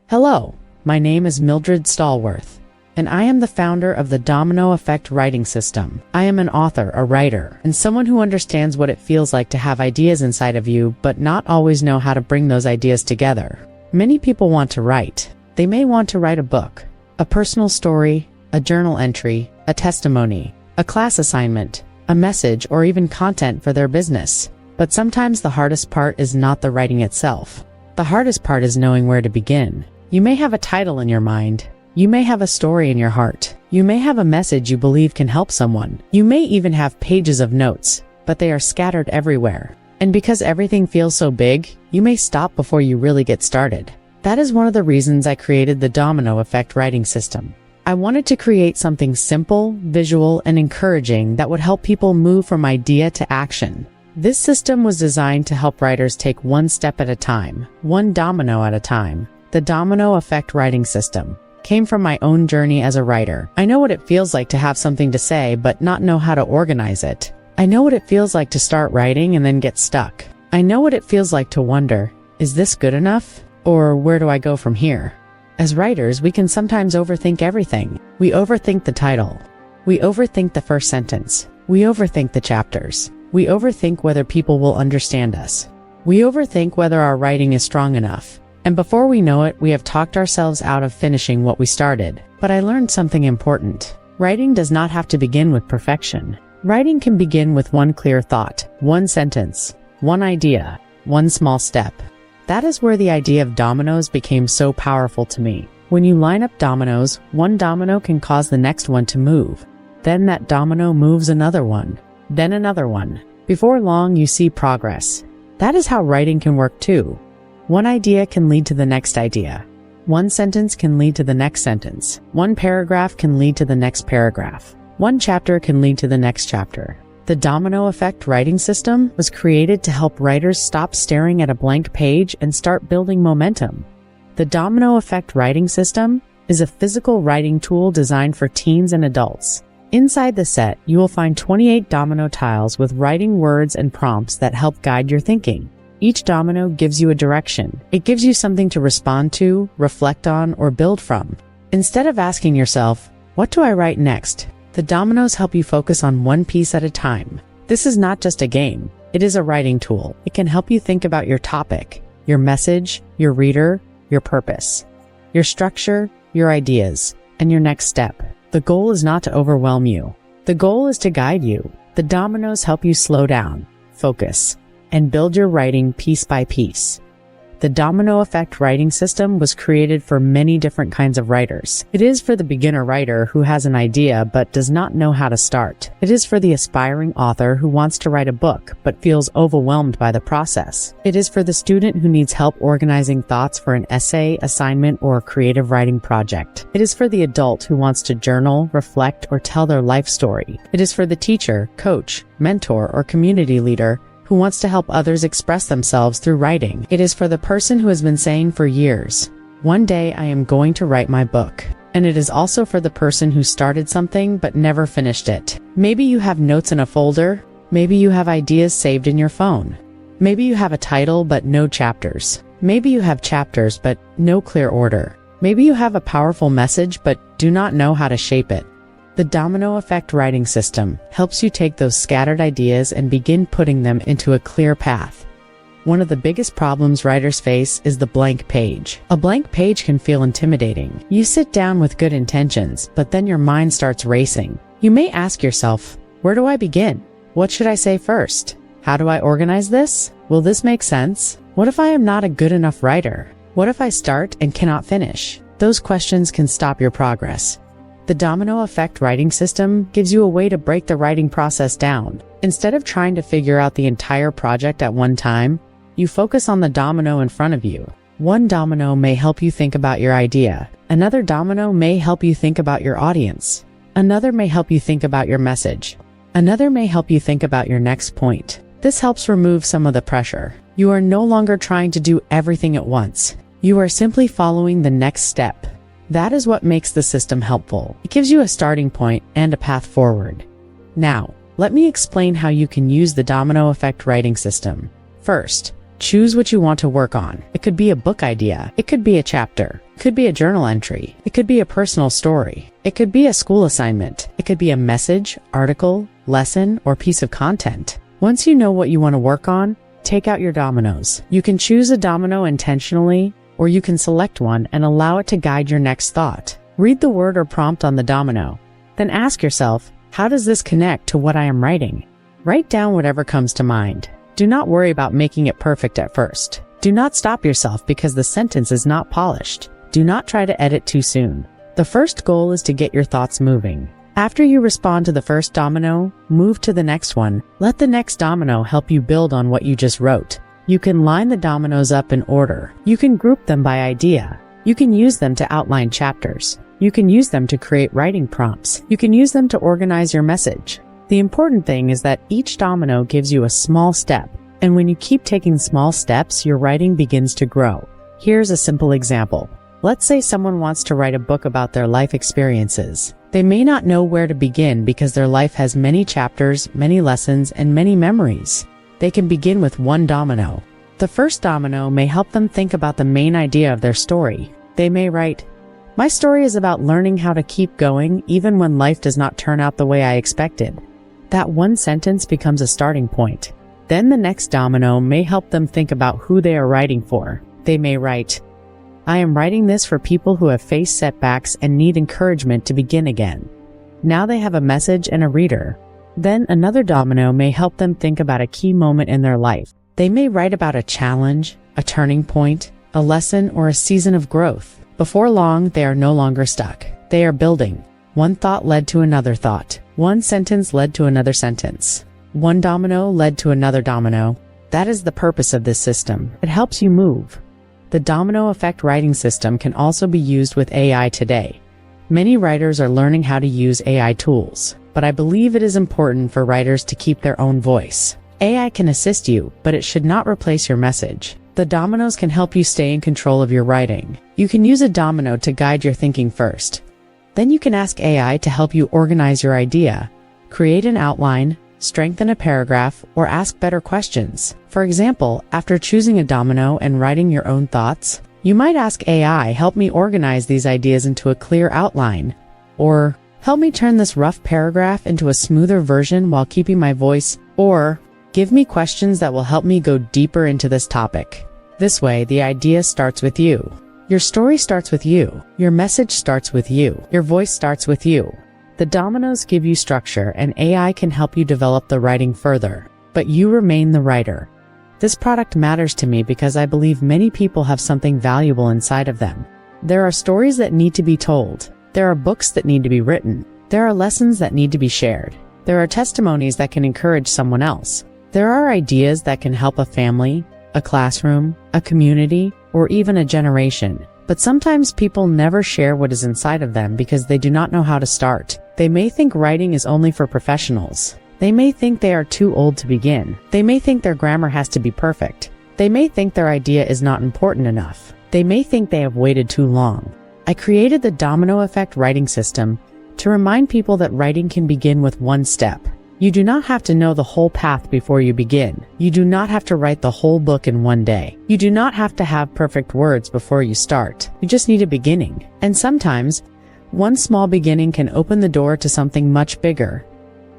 Hello, my name is Mildred Stallworth, and I am the founder of the Domino Effect Writing System. I am an author, a writer, and someone who understands what it feels like to have ideas inside of you but not always know how to bring those ideas together. Many people want to write. They may want to write a book, a personal story, a journal entry, a testimony, a class assignment, a message, or even content for their business. But sometimes the hardest part is not the writing itself. The hardest part is knowing where to begin. You may have a title in your mind. You may have a story in your heart. You may have a message you believe can help someone. You may even have pages of notes, but they are scattered everywhere. And because everything feels so big, you may stop before you really get started. That is one of the reasons I created the Domino Effect Writing System. I wanted to create something simple, visual, and encouraging that would help people move from idea to action. This system was designed to help writers take one step at a time, one domino at a time. The Domino Effect Writing System came from my own journey as a writer. I know what it feels like to have something to say but not know how to organize it. I know what it feels like to start writing and then get stuck. I know what it feels like to wonder, is this good enough? Or where do I go from here? As writers, we can sometimes overthink everything. We overthink the title. We overthink the first sentence. We overthink the chapters. We overthink whether people will understand us. We overthink whether our writing is strong enough. And before we know it, we have talked ourselves out of finishing what we started. But I learned something important. Writing does not have to begin with perfection. Writing can begin with one clear thought, one sentence, one idea, one small step. That is where the idea of dominoes became so powerful to me. When you line up dominoes, one domino can cause the next one to move. Then that domino moves another one, then another one. Before long, you see progress. That is how writing can work too. One idea can lead to the next idea. One sentence can lead to the next sentence. One paragraph can lead to the next paragraph. One chapter can lead to the next chapter. The Domino Effect Writing System was created to help writers stop staring at a blank page and start building momentum. The Domino Effect Writing System is a physical writing tool designed for teens and adults. Inside the set, you will find 28 domino tiles with writing words and prompts that help guide your thinking. Each domino gives you a direction. It gives you something to respond to, reflect on, or build from. Instead of asking yourself, what do I write next? The dominoes help you focus on one piece at a time. This is not just a game. It is a writing tool. It can help you think about your topic, your message, your reader, your purpose, your structure, your ideas, and your next step. The goal is not to overwhelm you. The goal is to guide you. The dominoes help you slow down, focus, and build your writing piece by piece. The Domino Effect Writing System was created for many different kinds of writers. It is for the beginner writer who has an idea but does not know how to start. It is for the aspiring author who wants to write a book but feels overwhelmed by the process. It is for the student who needs help organizing thoughts for an essay, assignment, or a creative writing project. It is for the adult who wants to journal, reflect, or tell their life story. It is for the teacher, coach, mentor, or community leader who wants to help others express themselves through writing. It is for the person who has been saying for years, one day I am going to write my book. And it is also for the person who started something but never finished it. Maybe you have notes in a folder. Maybe you have ideas saved in your phone. Maybe you have a title but no chapters. Maybe you have chapters but no clear order. Maybe you have a powerful message but do not know how to shape it. The Domino Effect Writing System helps you take those scattered ideas and begin putting them into a clear path. One of the biggest problems writers face is the blank page. A blank page can feel intimidating. You sit down with good intentions, but then your mind starts racing. You may ask yourself, where do I begin? What should I say first? How do I organize this? Will this make sense? What if I am not a good enough writer? What if I start and cannot finish? Those questions can stop your progress. The Domino Effect Writing System gives you a way to break the writing process down. Instead of trying to figure out the entire project at one time, you focus on the domino in front of you. One domino may help you think about your idea. Another domino may help you think about your audience. Another may help you think about your message. Another may help you think about your next point. This helps remove some of the pressure. You are no longer trying to do everything at once. You are simply following the next step. That is what makes the system helpful. It gives you a starting point and a path forward. Now, let me explain how you can use the Domino Effect Writing System. First, choose what you want to work on. It could be a book idea. It could be a chapter. It could be a journal entry. It could be a personal story. It could be a school assignment. It could be a message, article, lesson, or piece of content. Once you know what you want to work on, take out your dominoes. You can choose a domino intentionally, or you can select one and allow it to guide your next thought. Read the word or prompt on the domino. Then ask yourself, how does this connect to what I am writing? Write down whatever comes to mind. Do not worry about making it perfect at first. Do not stop yourself because the sentence is not polished. Do not try to edit too soon. The first goal is to get your thoughts moving. After you respond to the first domino, move to the next one. Let the next domino help you build on what you just wrote. You can line the dominoes up in order. You can group them by idea. You can use them to outline chapters. You can use them to create writing prompts. You can use them to organize your message. The important thing is that each domino gives you a small step, and when you keep taking small steps, your writing begins to grow. Here's a simple example. Let's say someone wants to write a book about their life experiences. They may not know where to begin because their life has many chapters, many lessons, and many memories. They can begin with one domino. The first domino may help them think about the main idea of their story. They may write, "My story is about learning how to keep going even when life does not turn out the way I expected." That one sentence becomes a starting point. Then the next domino may help them think about who they are writing for. They may write, "I am writing this for people who have faced setbacks and need encouragement to begin again." Now they have a message and a reader. Then another domino may help them think about a key moment in their life. They may write about a challenge, a turning point, a lesson, or a season of growth. Before long, they are no longer stuck. They are building. One thought led to another thought. One sentence led to another sentence. One domino led to another domino. That is the purpose of this system. It helps you move. The Domino Effect Writing System can also be used with AI today. Many writers are learning how to use AI tools, but I believe it is important for writers to keep their own voice. AI can assist you, but it should not replace your message. The dominoes can help you stay in control of your writing. You can use a domino to guide your thinking first. Then you can ask AI to help you organize your idea, create an outline, strengthen a paragraph, or ask better questions. For example, after choosing a domino and writing your own thoughts, you might ask AI, "Help me organize these ideas into a clear outline," or "Help me turn this rough paragraph into a smoother version while keeping my voice," or "Give me questions that will help me go deeper into this topic." This way, the idea starts with you. Your story starts with you. Your message starts with you. Your voice starts with you. The dominoes give you structure, and AI can help you develop the writing further. But you remain the writer. This product matters to me because I believe many people have something valuable inside of them. There are stories that need to be told. There are books that need to be written. There are lessons that need to be shared. There are testimonies that can encourage someone else. There are ideas that can help a family, a classroom, a community, or even a generation. But sometimes people never share what is inside of them because they do not know how to start. They may think writing is only for professionals. They may think they are too old to begin. They may think their grammar has to be perfect. They may think their idea is not important enough. They may think they have waited too long. I created the Domino Effect Writing System to remind people that writing can begin with one step. You do not have to know the whole path before you begin. You do not have to write the whole book in one day. You do not have to have perfect words before you start. You just need a beginning. And sometimes, one small beginning can open the door to something much bigger.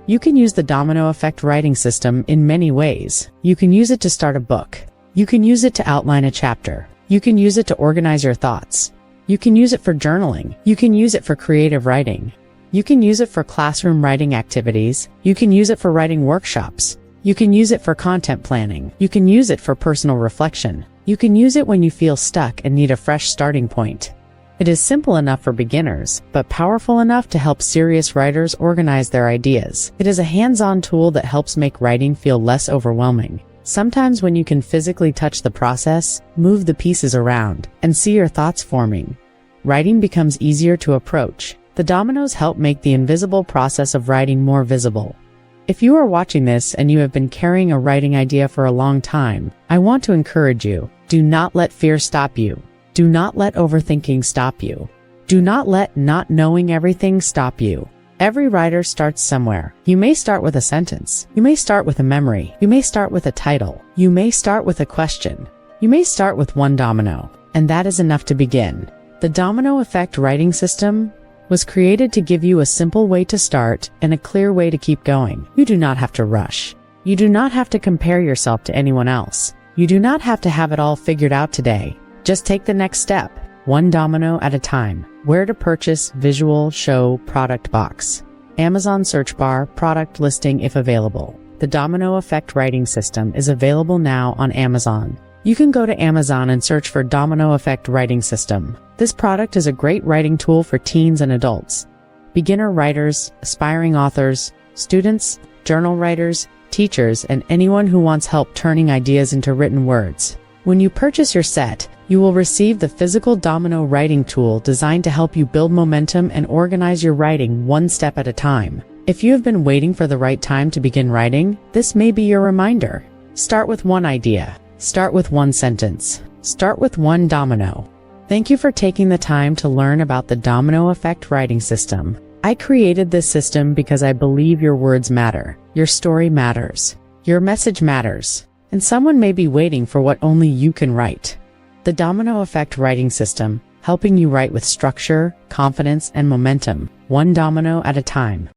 You can use the Domino Effect Writing System in many ways. You can use it to start a book. You can use it to outline a chapter. You can use it to organize your thoughts. You can use it for journaling. You can use it for creative writing. You can use it for classroom writing activities. You can use it for writing workshops. You can use it for content planning. You can use it for personal reflection. You can use it when you feel stuck and need a fresh starting point. It is simple enough for beginners, but powerful enough to help serious writers organize their ideas. It is a hands-on tool that helps make writing feel less overwhelming. Sometimes when you can physically touch the process, move the pieces around, and see your thoughts forming, writing becomes easier to approach. The dominoes help make the invisible process of writing more visible. If you are watching this and you have been carrying a writing idea for a long time, I want to encourage you. Do not let fear stop you. Do not let overthinking stop you. Do not let not knowing everything stop you. Every writer starts somewhere. You may start with a sentence. You may start with a memory. You may start with a title. You may start with a question. You may start with one domino, and that is enough to begin. The Domino Effect Writing System was created to give you a simple way to start and a clear way to keep going. You do not have to rush. You do not have to compare yourself to anyone else. You do not have to have it all figured out today. Just take the next step, one domino at a time. Where to purchase: visual, show, product box. Amazon search bar, product listing if available. The Domino Effect Writing System is available now on Amazon. You can go to Amazon and search for Domino Effect Writing System. This product is a great writing tool for teens and adults. Beginner writers, aspiring authors, students, journal writers, teachers, and anyone who wants help turning ideas into written words. When you purchase your set, you will receive the physical domino writing tool designed to help you build momentum and organize your writing one step at a time. If you have been waiting for the right time to begin writing, this may be your reminder. Start with one idea. Start with one sentence. Start with one domino. Thank you for taking the time to learn about the Domino Effect Writing System. I created this system because I believe your words matter. Your story matters. Your message matters. And someone may be waiting for what only you can write. The Domino Effect Writing System, helping you write with structure, confidence, and momentum, one domino at a time.